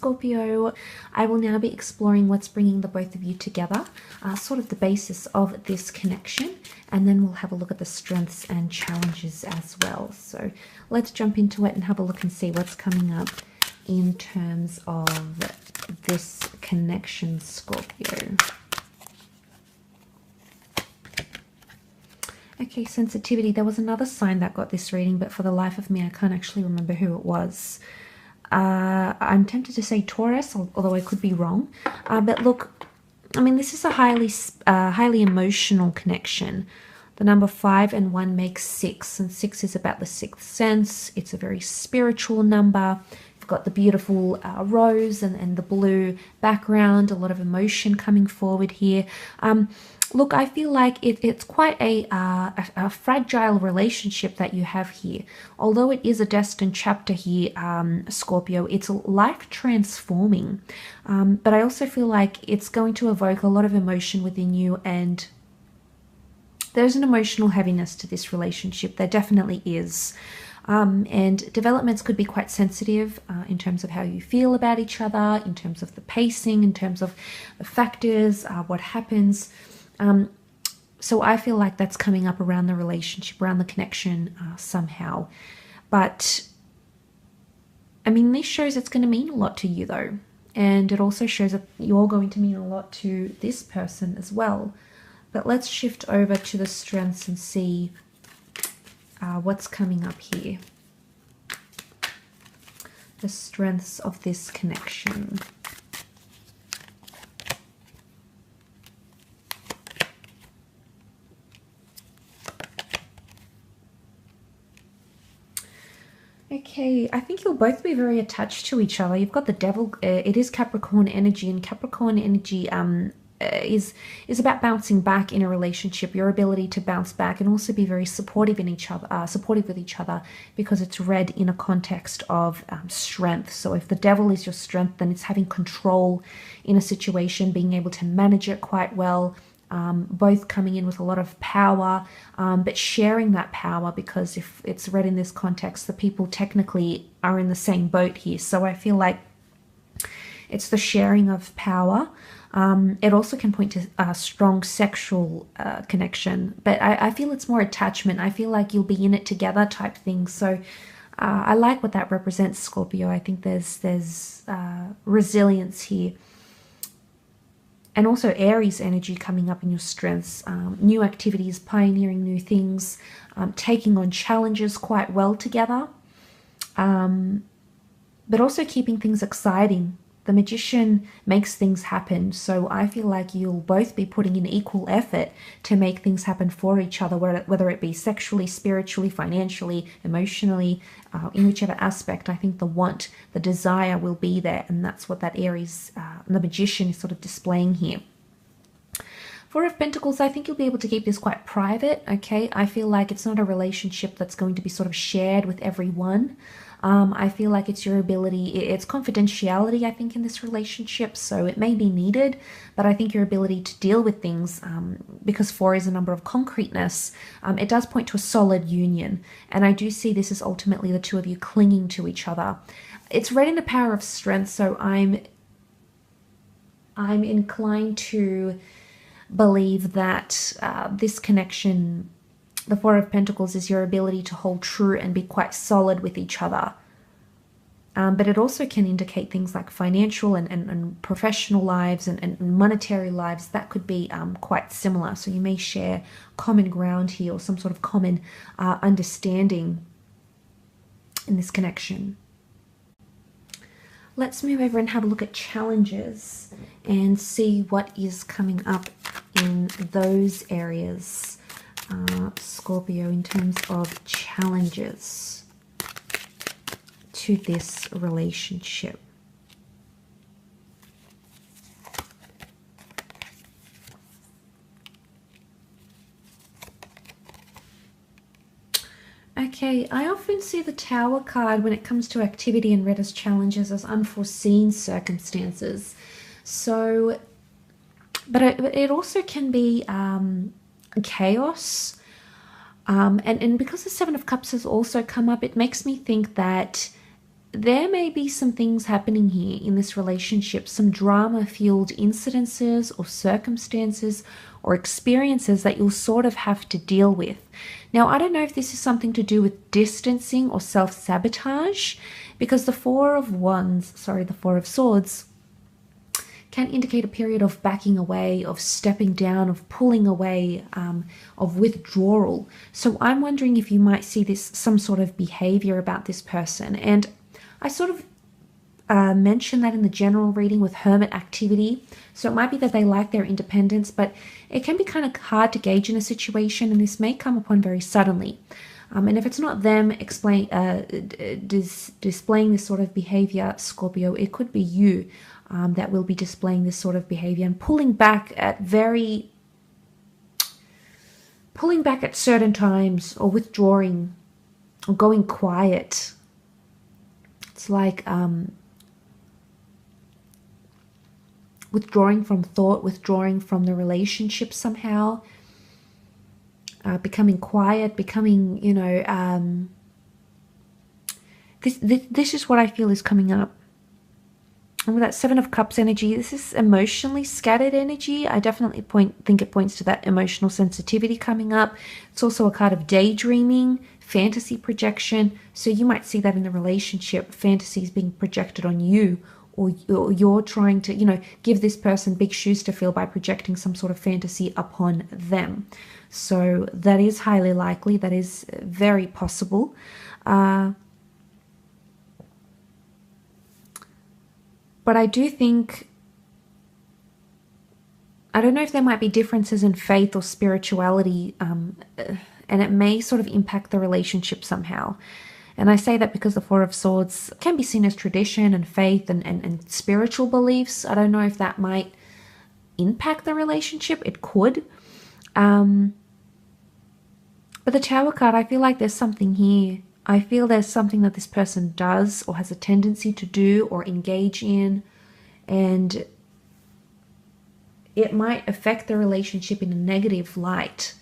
Scorpio. I will now be exploring what's bringing the both of you together, sort of the basis of this connection, and then we'll have a look at the strengths and challenges as well. So let's jump into it and have a look and see what's coming up in terms of this connection, Scorpio. Okay, sensitivity. There was another sign that got this reading, but for the life of me, I can't actually remember who it was. I'm tempted to say Taurus, although I could be wrong. But look, I mean, this is a highly emotional connection. The number 5 and 1 makes 6, and 6 is about the sixth sense. It's a very spiritual number. You've got the beautiful rose and the blue background, a lot of emotion coming forward here. Look, I feel like it's quite a fragile relationship that you have here. Although it is a destined chapter here, Scorpio, it's life transforming. But I also feel like it's going to evoke a lot of emotion within you, and there's an emotional heaviness to this relationship. There definitely is. And developments could be quite sensitive in terms of how you feel about each other, in terms of the pacing, in terms of the factors, what happens. So I feel like that's coming up around the relationship, around the connection somehow. But, I mean, this shows it's going to mean a lot to you, though. And it also shows that you're going to mean a lot to this person as well. But let's shift over to the strengths and see what's coming up here. The strengths of this connection. Okay, I think you'll both be very attached to each other. You've got the devil. It is Capricorn energy, and Capricorn energy is about bouncing back in a relationship. Your ability to bounce back and also be very supportive in each other, supportive with each other, because it's read in a context of strength. So if the devil is your strength, then it's having control in a situation, being able to manage it quite well. Both coming in with a lot of power, but sharing that power, because if it's read in this context, the people technically are in the same boat here. So I feel like it's the sharing of power. It also can point to a strong sexual connection, but I feel it's more attachment. I feel like you'll be in it together type thing. So I like what that represents, Scorpio. I think there's resilience here. And also Aries energy coming up in your strengths, new activities, pioneering new things, taking on challenges quite well together, but also keeping things exciting. The Magician makes things happen, so I feel like you'll both be putting in equal effort to make things happen for each other, whether it be sexually, spiritually, financially, emotionally, in whichever aspect. I think the desire will be there, and that's what that Aries, the Magician, is sort of displaying here. Four of Pentacles, I think you'll be able to keep this quite private, okay? I feel like it's not a relationship that's going to be sort of shared with everyone. I feel like it's your ability, it's confidentiality, I think, in this relationship, so it may be needed, but I think your ability to deal with things, because 4 is a number of concreteness, it does point to a solid union, and I do see this as ultimately the two of you clinging to each other. It's read in the power of strength, so I'm inclined to believe that this connection, the 4 of Pentacles, is your ability to hold true and be quite solid with each other. But it also can indicate things like financial and professional lives and monetary lives that could be quite similar. So you may share common ground here, or some sort of common understanding in this connection. Let's move over and have a look at challenges and see what is coming up in those areas. Scorpio, in terms of challenges to this relationship. Okay, I often see the Tower card when it comes to activity and read as challenges as unforeseen circumstances. So, but it also can be chaos, and because the 7 of Cups has also come up, it makes me think that there may be some things happening here in this relationship, some drama-fueled incidences or circumstances or experiences that you'll sort of have to deal with. Now, I don't know if this is something to do with distancing or self-sabotage, because the Four of Swords can indicate a period of backing away, of stepping down, of pulling away, of withdrawal. So I'm wondering if you might see some sort of behavior about this person. And I sort of mentioned that in the general reading with hermit activity. So it might be that they like their independence, but it can be kind of hard to gauge in a situation, and this may come upon very suddenly. And if it's not them displaying this sort of behavior, Scorpio, it could be you that will be displaying this sort of behavior and pulling back at certain times, or withdrawing or going quiet. It's like withdrawing from thought, withdrawing from the relationship somehow, becoming quiet, becoming, this is what I feel is coming up. And with that Seven of Cups energy, this is emotionally scattered energy. I definitely think it points to that emotional sensitivity coming up. It's also a card of daydreaming, fantasy projection. So you might see that in a relationship, fantasies being projected on you, or you're trying to, give this person big shoes to fill by projecting some sort of fantasy upon them. So that is highly likely. That is very possible. But I do think, I don't know if there might be differences in faith or spirituality, and it may sort of impact the relationship somehow. And I say that because the Four of Swords can be seen as tradition and faith and spiritual beliefs. I don't know if that might impact the relationship. It could. But the Tower card, I feel like there's something here. I feel there's something that this person does or has a tendency to do or engage in, and it might affect the relationship in a negative light.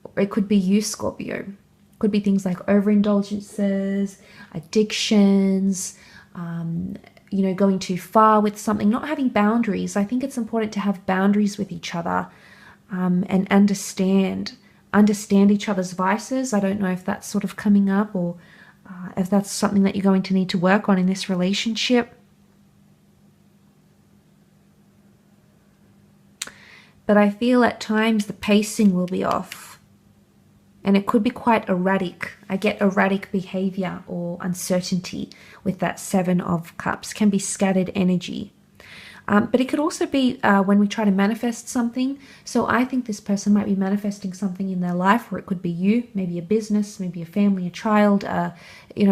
Or it could be you, Scorpio. It could be things like overindulgences, addictions, going too far with something, not having boundaries. I think it's important to have boundaries with each other, and understand each other's vices. I don't know if that's sort of coming up, or if that's something that you're going to need to work on in this relationship. But I feel at times the pacing will be off, and it could be quite erratic. I get erratic behavior or uncertainty with that Seven of Cups. Can be scattered energy. But it could also be when we try to manifest something. So I think this person might be manifesting something in their life, or it could be you, maybe a business, maybe a family, a child,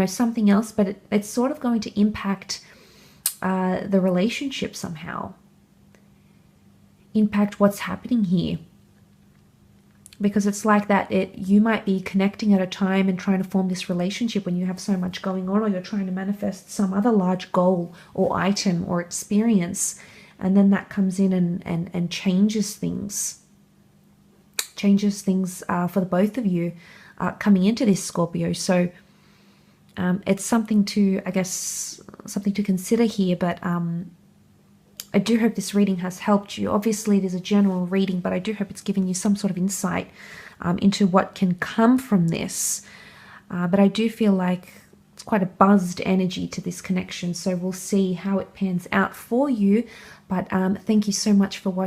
something else. But it's sort of going to impact the relationship somehow. Impact what's happening here. Because it's like that you might be connecting at a time and trying to form this relationship when you have so much going on, or you're trying to manifest some other large goal or item or experience, and then that comes in and changes things for the both of you coming into this, Scorpio. So it's something to consider here. But I do hope this reading has helped you. Obviously, it is a general reading, but I do hope it's given you some sort of insight into what can come from this. But I do feel like it's quite a buzzed energy to this connection, so we'll see how it pans out for you. But thank you so much for watching.